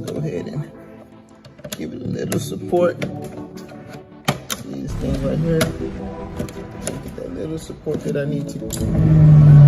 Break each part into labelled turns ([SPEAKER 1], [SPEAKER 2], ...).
[SPEAKER 1] go ahead and give it a little support. See this thing right here? Get that little support that I need to.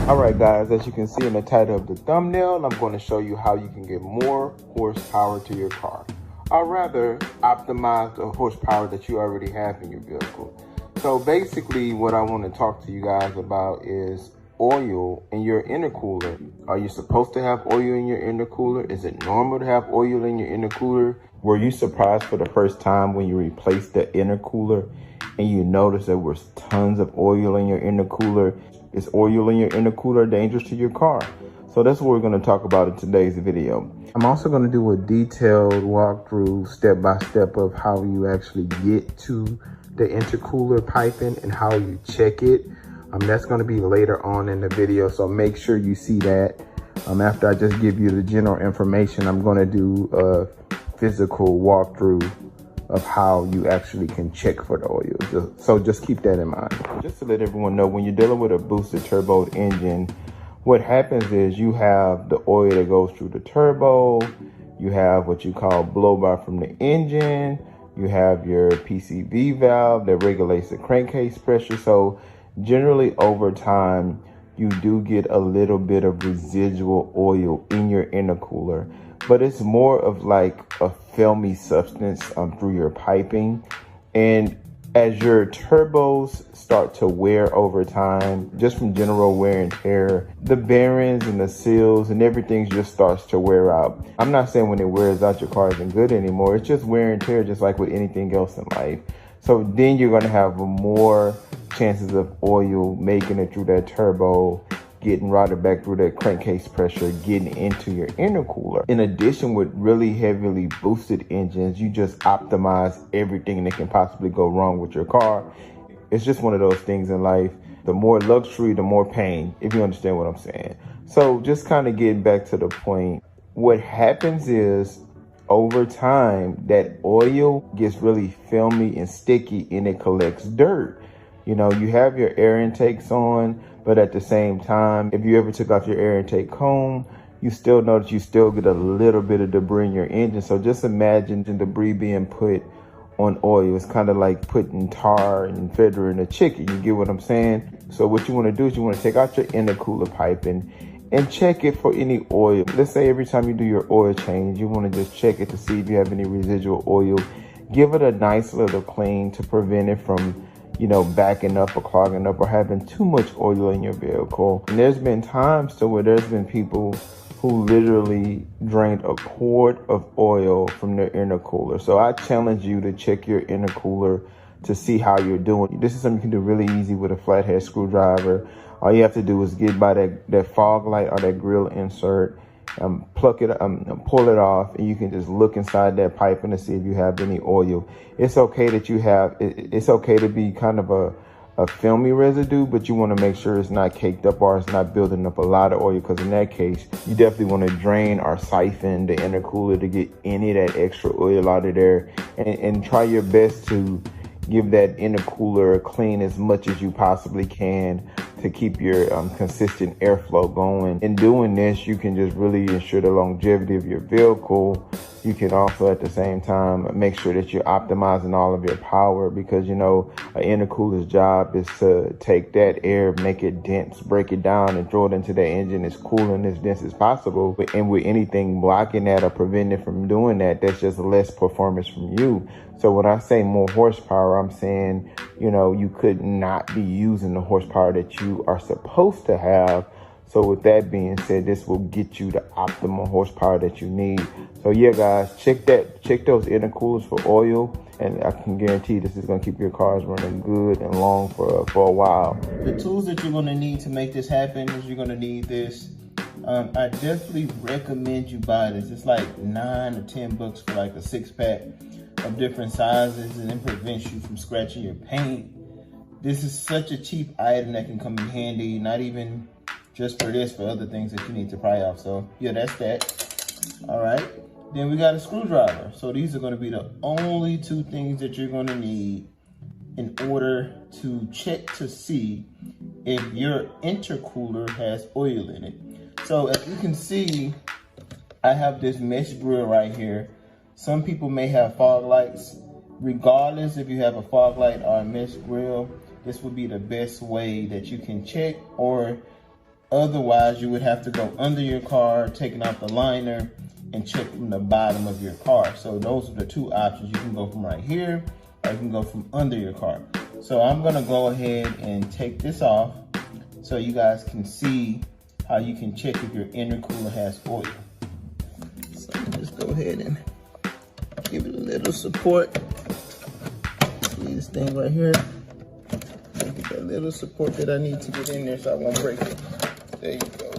[SPEAKER 1] Alright guys, as you can see in the title of the thumbnail, I'm going to show you how you can get more horsepower to your car. Or rather, optimize the horsepower that you already have in your vehicle. So basically what I want to talk to you guys about is oil in your intercooler. Are you supposed to have oil in your intercooler? Is it normal to have oil in your intercooler? Were you surprised for the first time when you replaced the intercooler and you noticed there was tons of oil in your intercooler? Is oil in your intercooler dangerous to your car? So that's what we're going to talk about in today's video. I'm also going to do a detailed walkthrough step-by-step of how you actually get to the intercooler piping and how you check it. That's going to be later on in the video, so make sure you see that. After I just give you the general information, I'm going to do a physical walkthrough of how you actually can check for the oil. So just keep that in mind. Just to let everyone know, when you're dealing with a boosted turbo engine, what happens is you have the oil that goes through the turbo, you have what you call blow-by from the engine, you have your PCV valve that regulates the crankcase pressure. So generally over time, you do get a little bit of residual oil in your intercooler, but it's more of like a filmy substance through your piping. And as your turbos start to wear over time, just from general wear and tear, the bearings and the seals and everything just starts to wear out. I'm not saying when it wears out your car isn't good anymore. It's just wear and tear, just like with anything else in life. So then you're gonna have more chances of oil making it through that turbo, getting routed back through that crankcase pressure, getting into your intercooler. In addition, with really heavily boosted engines, you just optimize everything that can possibly go wrong with your car. It's just one of those things in life. The more luxury, the more pain, if you understand what I'm saying. So just kind of getting back to the point, what happens is over time, that oil gets really filmy and sticky and it collects dirt. You know, you have your air intakes on, but at the same time, if you ever took off your air intake cone, you still notice you still get a little bit of debris in your engine. So just imagine the debris being put on oil. It's kind of like putting tar and feathering a chicken. You get what I'm saying? So what you want to do is you want to take out your intercooler piping and check it for any oil. Let's say every time you do your oil change, you want to just check it to see if you have any residual oil. Give it a nice little clean to prevent it from, you know, backing up or clogging up or having too much oil in your vehicle. And there's been times to where there's been people who literally drained a quart of oil from their intercooler. So I challenge you to check your intercooler to see how you're doing. This is something you can do really easy with a flathead screwdriver. All you have to do is get by that fog light or that grill insert, pluck it, pull it off, and you can just look inside that piping to see if you have any oil. It's okay that you have, it's okay to be kind of a filmy residue, but you want to make sure it's not caked up or it's not building up a lot of oil, because in that case, you definitely want to drain or siphon the intercooler to get any of that extra oil out of there, and try your best to give that intercooler clean as much as you possibly can to keep your consistent airflow going. In doing this, you can just really ensure the longevity of your vehicle. You can also at the same time make sure that you're optimizing all of your power, because, you know, an intercooler's job is to take that air, make it dense, break it down, and throw it into the engine as cool and as dense as possible. And with anything blocking that or preventing from doing that, that's just less performance from you. So when I say more horsepower, I'm saying, you know, you could not be using the horsepower that you are supposed to have. So with that being said, this will get you the optimal horsepower that you need. So yeah, guys, check those intercoolers for oil, and I can guarantee this is gonna keep your cars running good and long for a while. The tools that you're gonna need to make this happen is you're gonna need this. I definitely recommend you buy this. It's like $9 or $10 for like a 6-pack of different sizes, and it prevents you from scratching your paint. This is such a cheap item that can come in handy, not even just for this, for other things that you need to pry off. So yeah, that's that. All right, then we got a screwdriver. So these are gonna be the only two things that you're gonna need in order to check to see if your intercooler has oil in it. So as you can see, I have this mesh grill right here. Some people may have fog lights. Regardless if you have a fog light or a mesh grill, this would be the best way that you can check, or otherwise you would have to go under your car, taking out the liner and check from the bottom of your car. So those are the two options. You can go from right here, or you can go from under your car. So I'm gonna go ahead and take this off so you guys can see how you can check if your intercooler has oil. So just go ahead and give it a little support. See this thing right here? Get that little support that I need to get in there so I won't break it. There you go.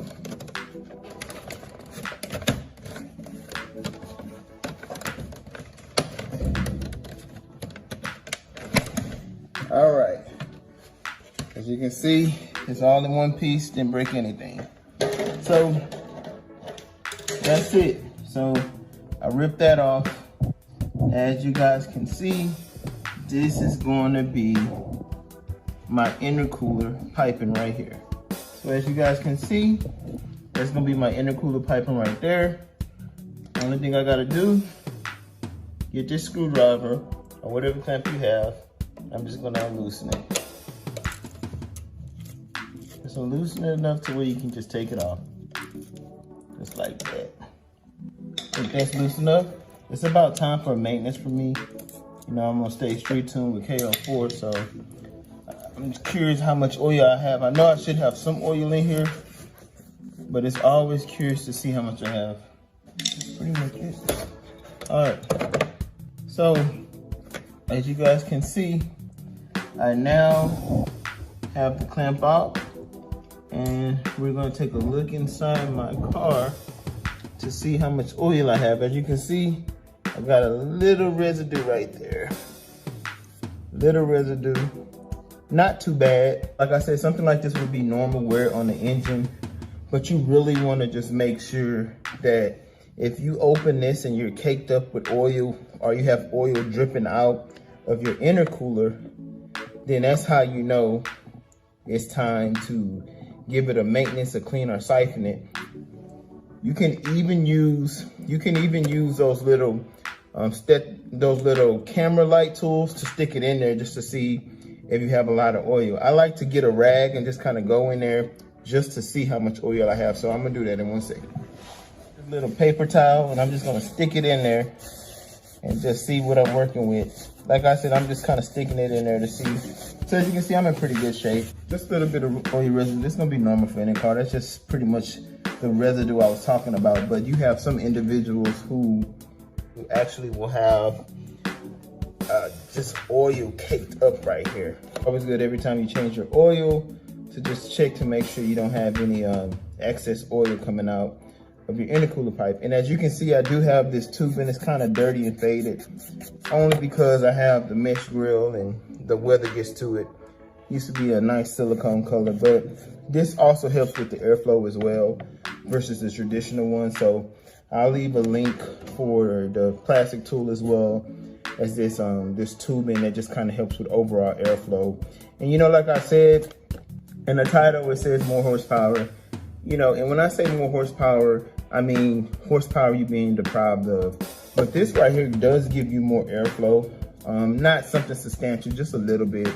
[SPEAKER 1] All right. As you can see, it's all in one piece, didn't break anything. So that's it. So I ripped that off. As you guys can see, this is going to be my intercooler piping right here. So as you guys can see, that's going to be my intercooler piping right there. The only thing I got to do, get this screwdriver or whatever clamp you have. I'm just going to unloosen it. Just loosen it enough to where you can just take it off. Just like that. If that's loose enough, it's about time for maintenance for me. You know, I'm gonna stay straight tuned with KO4, so I'm just curious how much oil I have. I know I should have some oil in here, but it's always curious to see how much I have. Pretty much it. All right, so as you guys can see, I now have the clamp out, and we're gonna take a look inside my car to see how much oil I have. As you can see, I got a little residue right there. Little residue, not too bad. Like I said, something like this would be normal wear on the engine, but you really wanna just make sure that if you open this and you're caked up with oil, or you have oil dripping out of your intercooler, then that's how you know it's time to give it a maintenance, a clean, or siphon it. You can even use those little camera light tools to stick it in there just to see if you have a lot of oil. I like to get a rag and just kind of go in there just to see how much oil I have. So I'm gonna do that in 1 second. A little paper towel, and I'm just gonna stick it in there and just see what I'm working with. Like I said, I'm just kind of sticking it in there to see. So as you can see, I'm in pretty good shape. Just a little bit of oil residue. This is gonna be normal for any car. That's just pretty much the residue I was talking about. But you have some individuals who actually will have just oil caked up right here. Always good every time you change your oil to just check to make sure you don't have any excess oil coming out of your intercooler pipe. And as you can see, I do have this tube, and it's kind of dirty and faded, only because I have the mesh grill and the weather gets to it. Used to be a nice silicone color, but this also helps with the airflow as well versus the traditional one. So I'll leave a link for the plastic tool as well as this this tubing that just kind of helps with overall airflow. And you know, like I said in the title, it says more horsepower. You know, and when I say more horsepower, I mean horsepower you being deprived of. But this right here does give you more airflow. Not something substantial, just a little bit.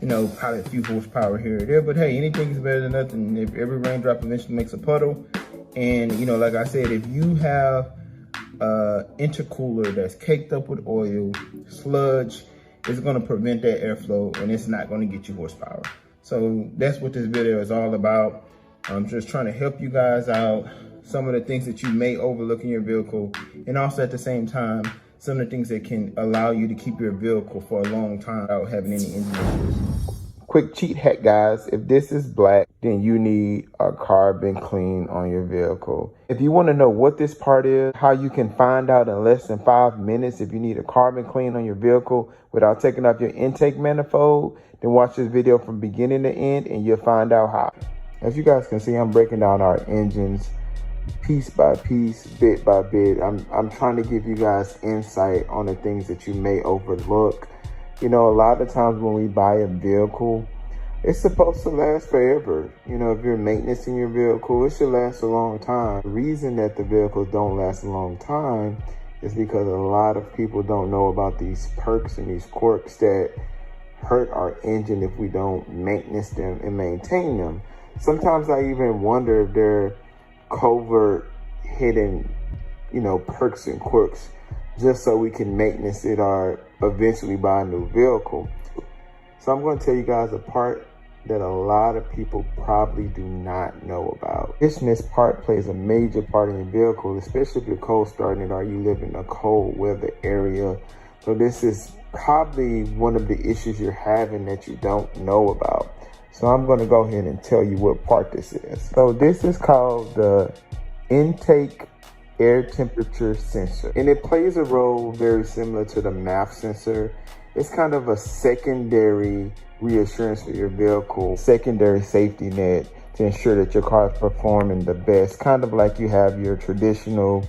[SPEAKER 1] You know, probably a few horsepower here or there. But hey, anything is better than nothing. If every raindrop eventually makes a puddle. And you know, like I said, if you have intercooler that's caked up with oil, sludge, it's gonna prevent that airflow, and it's not gonna get you horsepower. So that's what this video is all about. I'm just trying to help you guys out, some of the things that you may overlook in your vehicle, and also at the same time, some of the things that can allow you to keep your vehicle for a long time without having any engine issues. quick cheat hack, guys. If this is black, then you need a carbon clean on your vehicle. If you want to know what this part is, how you can find out in less than 5 minutes if you need a carbon clean on your vehicle without taking off your intake manifold, then watch this video from beginning to end and you'll find out how. As you guys can see, I'm breaking down our engines piece by piece, bit by bit. I'm trying to give you guys insight on the things that you may overlook. You know, a lot of times when we buy a vehicle, it's supposed to last forever. You know, if you're maintaining your vehicle, it should last a long time. The reason that the vehicles don't last a long time is because a lot of people don't know about these perks and these quirks that hurt our engine if we don't maintenance them and maintain them. Sometimes I even wonder if they're covert, hidden, you know, perks and quirks just so we can maintenance it or eventually buy a new vehicle. So I'm going to tell you guys a part that a lot of people probably do not know about. This part plays a major part in your vehicle, especially if you're cold starting it or you live in a cold weather area. So this is probably one of the issues you're having that you don't know about. So I'm going to go ahead and tell you what part this is. So this is called the intake air temperature sensor, and it plays a role very similar to the MAF sensor. It's kind of a secondary reassurance for your vehicle, secondary safety net to ensure that your car is performing the best. Kind of like you have your traditional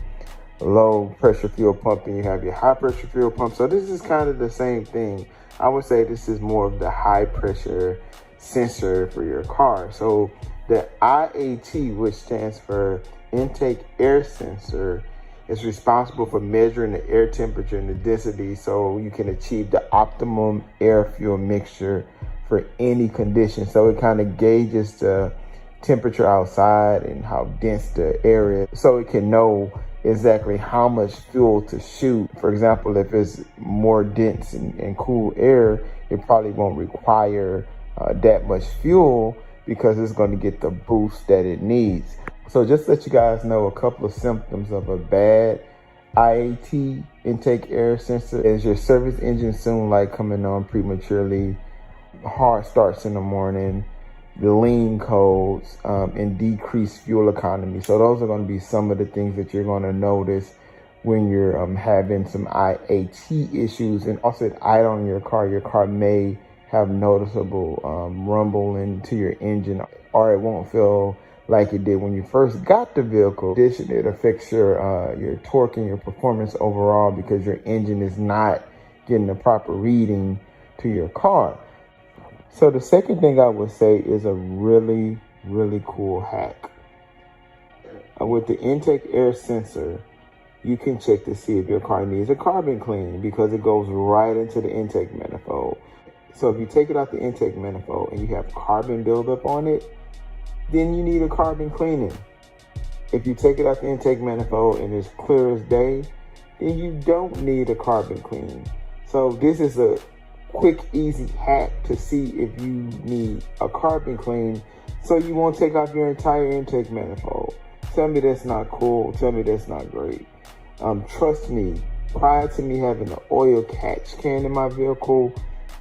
[SPEAKER 1] low pressure fuel pump and you have your high pressure fuel pump. So this is kind of the same thing. I would say this is more of the high pressure sensor for your car. So the IAT, which stands for intake air sensor, is responsible for measuring the air temperature and the density so you can achieve the optimum air fuel mixture for any condition. So it kind of gauges the temperature outside and how dense the air is, so it can know exactly how much fuel to shoot. For example, if it's more dense and cool air, it probably won't require that much fuel because it's going to get the boost that it needs. So just to let you guys know a couple of symptoms of a bad IAT intake air sensor is your service engine soon light coming on prematurely, hard starts in the morning, the lean codes, and decreased fuel economy. So those are going to be some of the things that you're going to notice when you're having some IAT issues. And also at idle on your car may have noticeable rumbling to your engine, or it won't feel like it did when you first got the vehicle. In addition, it affects your torque and your performance overall because your engine is not getting the proper reading to your car. So the second thing I would say is a really, really cool hack. With the intake air sensor, you can check to see if your car needs a carbon clean because it goes right into the intake manifold. So if you take it out the intake manifold and you have carbon buildup on it, then you need a carbon cleaning. If you take it out the intake manifold and it's clear as day, then you don't need a carbon clean. So this is a quick, easy hack to see if you need a carbon clean so you won't take off your entire intake manifold. Tell me that's not cool. Tell me that's not great. Trust me, prior to me having an oil catch can in my vehicle,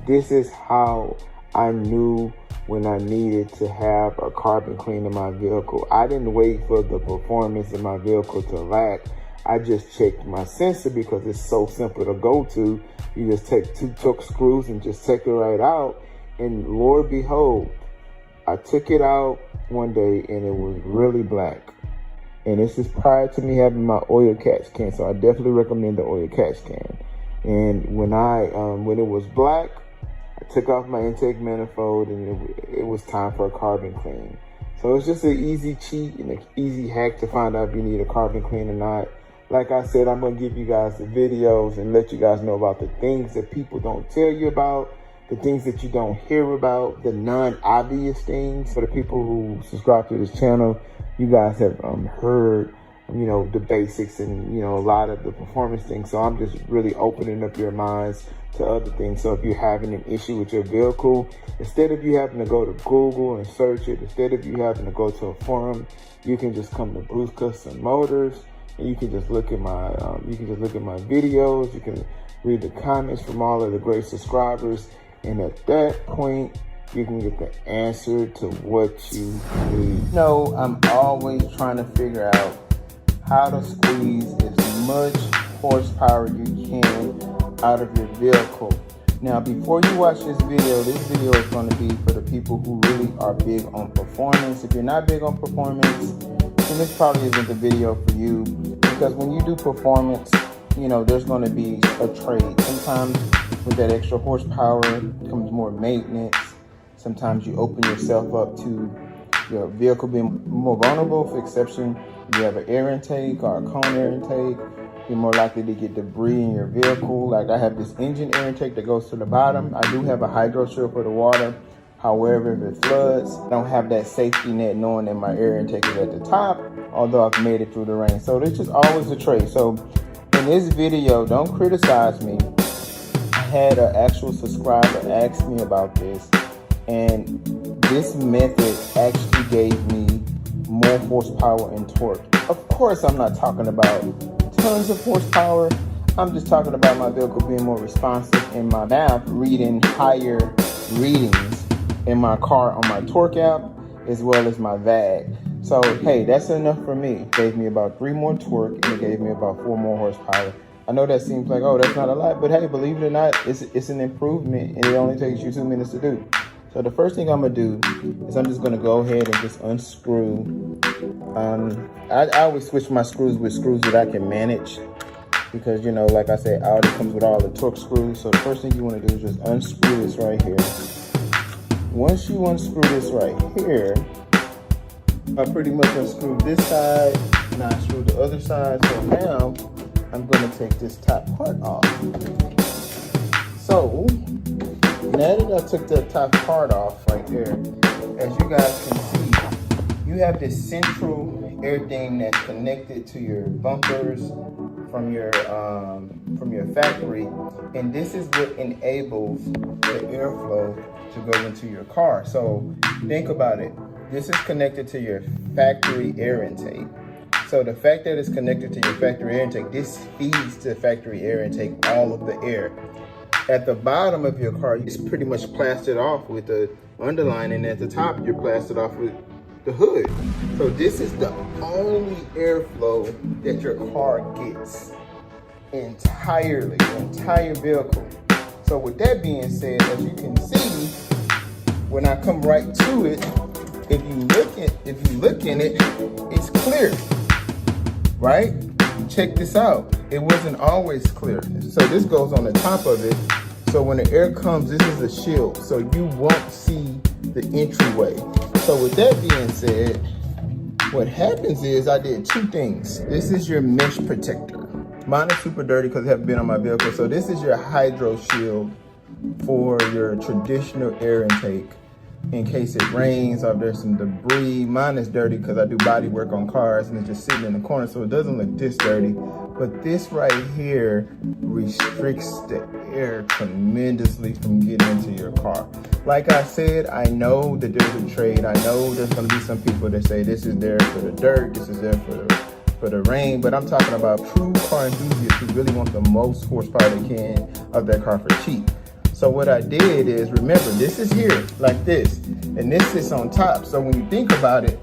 [SPEAKER 1] this is how I knew when I needed to have a carbon clean in my vehicle. I didn't wait for the performance in my vehicle to lack. I just checked my sensor because it's so simple to go to. You just take 2 Torx screws and just take it right out. And Lord behold, I took it out one day and it was really black. And this is prior to me having my oil catch can. So I definitely recommend the oil catch can. And when it was black, I took off my intake manifold and it was time for a carbon clean. So it's just an easy cheat and an easy hack to find out if you need a carbon clean or not. Like I said, I'm going to give you guys the videos and let you guys know about the things that people don't tell you about, the things that you don't hear about, the non-obvious things. For the people who subscribe to this channel, you guys have heard, you know, the basics and, you know, a lot of the performance things. So I'm just really opening up your minds to other things. So if you're having an issue with your vehicle, instead of you having to go to Google and search it, instead of you having to go to a forum, you can just come to Bruce Custom Motors and you can just look at my videos. You can read the comments from all of the great subscribers, and at that point you can get the answer to what you need. No, I'm always trying to figure out how to squeeze as much horsepower you can out of your vehicle. Now, before you watch this video is going to be for the people who really are big on performance. If you're not big on performance, then this probably isn't the video for you, because when you do performance, you know, there's going to be a trade. Sometimes with that extra horsepower comes more maintenance. Sometimes you open yourself up to your vehicle being more vulnerable. For exception, if you have an air intake or a cone air intake, you're more likely to get debris in your vehicle. Like I have this engine air intake that goes to the bottom. I do have a hydro shield for the water. However, if it floods, I don't have that safety net knowing that my air intake is at the top, although I've made it through the rain. So there's just always a trade. So in this video, don't criticize me. I had an actual subscriber ask me about this, and this method actually gave me more horsepower and torque. Of course, I'm not talking about tons of horsepower. I'm just talking about my vehicle being more responsive and my app reading higher readings in my car on my torque app as well as my VAG. So hey, that's enough for me. It gave me about 3 more torque and it gave me about 4 more horsepower. I know that seems like, oh, that's not a lot, but hey, believe it or not, it's an improvement, and it only takes you 2 minutes to do. So the first thing I'm gonna do is I'm just gonna go ahead and just unscrew. I always switch my screws with screws that I can manage, because, you know, like I said, Audi comes with all the torque screws. So the first thing you wanna do is just unscrew this right here. Once you unscrew this right here, I pretty much unscrewed this side, and I unscrewed the other side. So now I'm gonna take this top part off. So now that I took that top part off right there, as you guys can see, you have this central air thing that's connected to your bumpers from your factory, and this is what enables the airflow to go into your car. So think about it. This is connected to your factory air intake. So the fact that it's connected to your factory air intake, this feeds to the factory air intake all of the air. At the bottom of your car, it's pretty much plastered off with the underline, and at the top, you're plastered off with the hood. So this is the only airflow that your car gets entirely, the entire vehicle. So with that being said, as you can see, when I come right to it, if you look in it, it's clear, right? Check this out. It wasn't always clear. So this goes on the top of it. So when the air comes, this is a shield. So you won't see the entryway. So with that being said, what happens is I did 2 things. This is your mesh protector. Mine is super dirty because it hasn't been on my vehicle. So this is your hydro shield for your traditional air intake in case it rains or there's some debris. Mine is dirty because I do body work on cars and it's just sitting in the corner, so it doesn't look this dirty. But this right here restricts the air tremendously from getting into your car. Like I said, I know that there's a trade. I know there's gonna be some people that say this is there for the dirt, this is there for the rain, but I'm talking about true car enthusiasts who really want the most horsepower they can of their car for cheap. So what I did is, remember, this is here like this, and this sits on top. So when you think about it,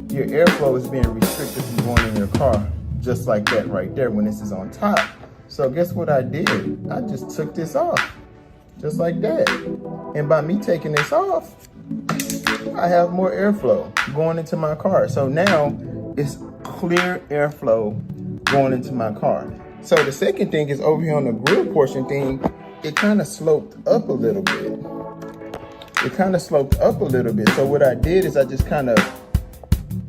[SPEAKER 1] your airflow is being restricted from going in your car, just like that right there when this is on top. So guess what I did? I just took this off, just like that. And by me taking this off, I have more airflow going into my car. So now it's clear airflow going into my car. So the second thing is over here on the grill portion thing, it kind of sloped up a little bit. So what I did is I just kind of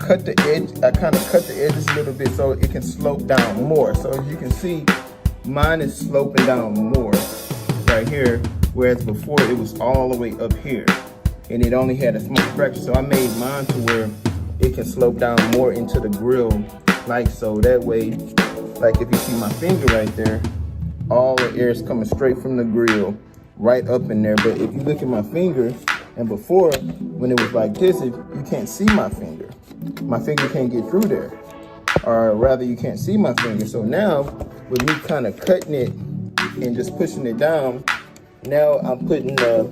[SPEAKER 1] cut the edge. I kind of cut the edges a little bit so it can slope down more. So as you can see, mine is sloping down more right here, whereas before it was all the way up here and it only had a small fraction. So I made mine to where it can slope down more into the grill, like so. That way, like if you see my finger right there, all the air is coming straight from the grill right up in there. But if you look at my finger, and before when it was like this, if you can't see my finger can't get through there, or rather you can't see my finger. So now with me kind of cutting it and just pushing it down, now I'm putting the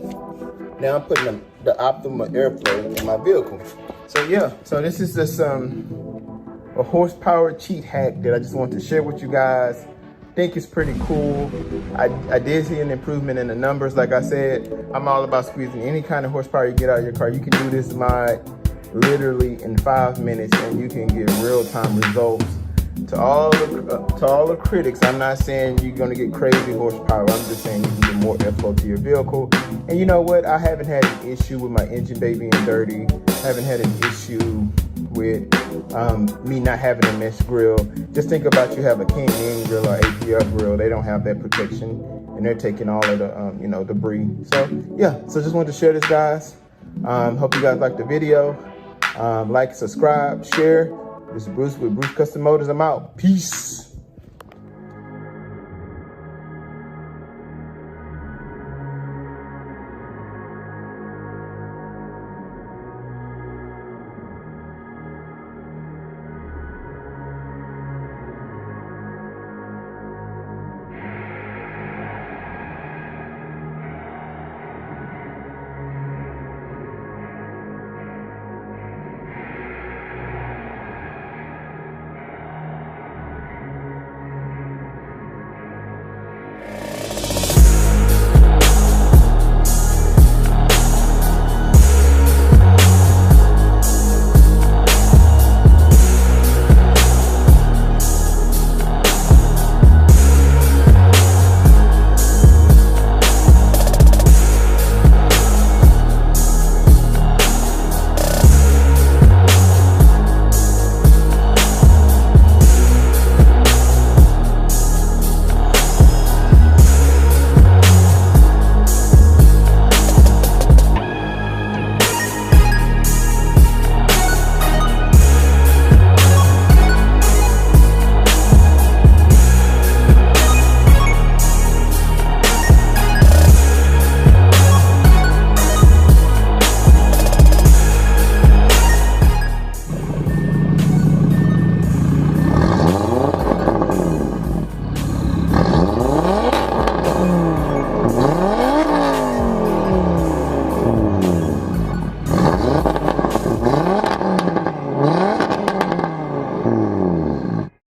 [SPEAKER 1] the optimal airflow in my vehicle. So yeah, so this is just a horsepower cheat hack that I just want to share with you guys. Think it's pretty cool. I did see an improvement in the numbers. Like I said, I'm all about squeezing any kind of horsepower you get out of your car. You can do this mod literally in 5 minutes and you can get real-time results. To all the critics, I'm not saying you're gonna get crazy horsepower. I'm just saying you can get more airflow to your vehicle. And you know what? I haven't had an issue with my engine bay being dirty. I haven't had an issue with me not having a mesh grill. Just think about you have a King grill or APR grill. They don't have that protection, and they're taking all of the you know, debris. So yeah, so just wanted to share this, guys. Hope you guys liked the video. Like, subscribe, share. This is Bruce with Bruce Custom Motors. I'm out. Peace.